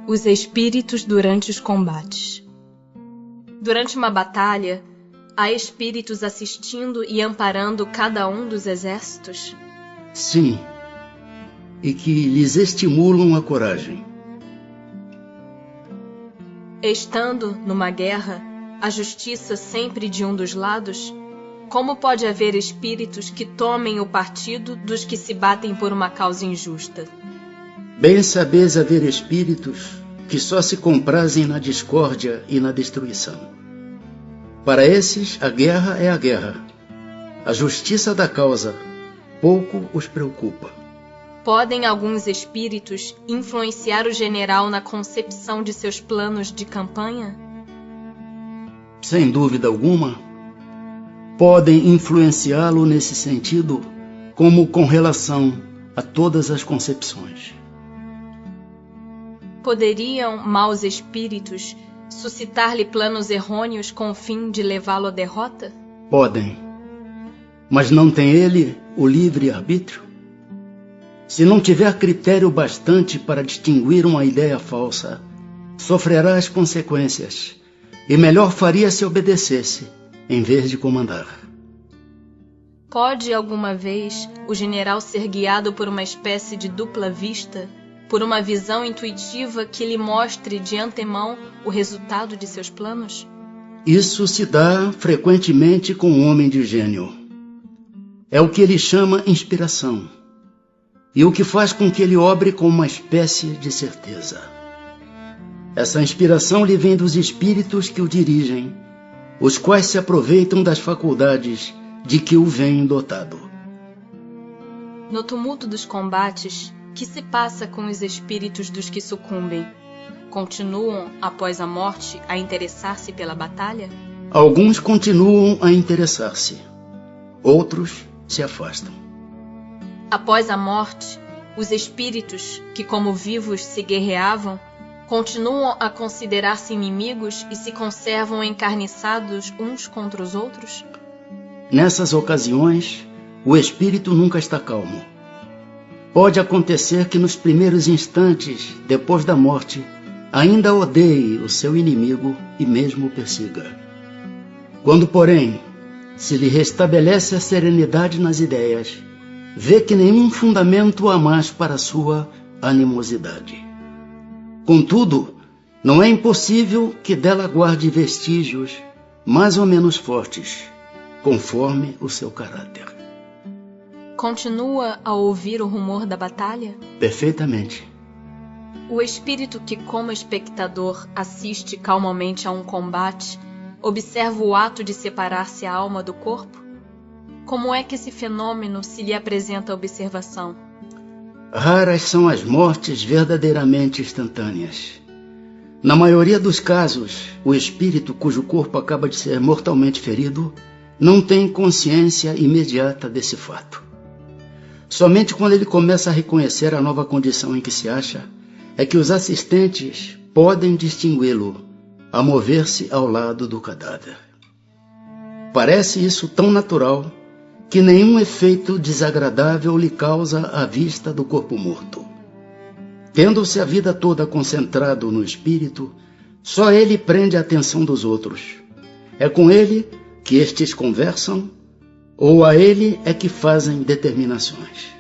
Os espíritos durante os combates. Durante uma batalha, há espíritos assistindo e amparando cada um dos exércitos? Sim, e que lhes estimulam a coragem. Estando numa guerra, a justiça sempre de um dos lados, como pode haver espíritos que tomem o partido dos que se batem por uma causa injusta? Bem sabeis haver espíritos que só se comprazem na discórdia e na destruição. Para esses, a guerra é a guerra. A justiça da causa pouco os preocupa. Podem alguns espíritos influenciar o general na concepção de seus planos de campanha? Sem dúvida alguma, podem influenciá-lo nesse sentido, como com relação a todas as concepções. Poderiam maus espíritos suscitar-lhe planos errôneos com o fim de levá-lo à derrota? Podem, mas não tem ele o livre-arbítrio? Se não tiver critério bastante para distinguir uma ideia falsa, sofrerá as consequências, e melhor faria se obedecesse, em vez de comandar. Pode alguma vez o general ser guiado por uma espécie de dupla vista, por uma visão intuitiva que lhe mostre de antemão o resultado de seus planos? Isso se dá frequentemente com um homem de gênio. É o que ele chama inspiração, e o que faz com que ele obre com uma espécie de certeza. Essa inspiração lhe vem dos espíritos que o dirigem, os quais se aproveitam das faculdades de que o vêm dotado. No tumulto dos combates, que se passa com os espíritos dos que sucumbem? Continuam, após a morte, a interessar-se pela batalha? Alguns continuam a interessar-se, outros se afastam. Após a morte, os espíritos, que como vivos se guerreavam, continuam a considerar-se inimigos e se conservam encarniçados uns contra os outros? Nessas ocasiões, o espírito nunca está calmo. Pode acontecer que nos primeiros instantes, depois da morte, ainda odeie o seu inimigo e mesmo o persiga. Quando, porém, se lhe restabelece a serenidade nas ideias, vê que nenhum fundamento há mais para a sua animosidade. Contudo, não é impossível que dela guarde vestígios mais ou menos fortes, conforme o seu caráter. Continua a ouvir o rumor da batalha? Perfeitamente. O espírito que, como espectador, assiste calmamente a um combate, observa o ato de separar-se a alma do corpo? Como é que esse fenômeno se lhe apresenta à observação? Raras são as mortes verdadeiramente instantâneas. Na maioria dos casos, o espírito cujo corpo acaba de ser mortalmente ferido não tem consciência imediata desse fato. Somente quando ele começa a reconhecer a nova condição em que se acha, é que os assistentes podem distingui-lo a mover-se ao lado do cadáver. Parece isso tão natural que nenhum efeito desagradável lhe causa a vista do corpo morto. Tendo-se a vida toda concentrado no espírito, só ele prende a atenção dos outros. É com ele que estes conversam, ou a ele é que fazem determinações.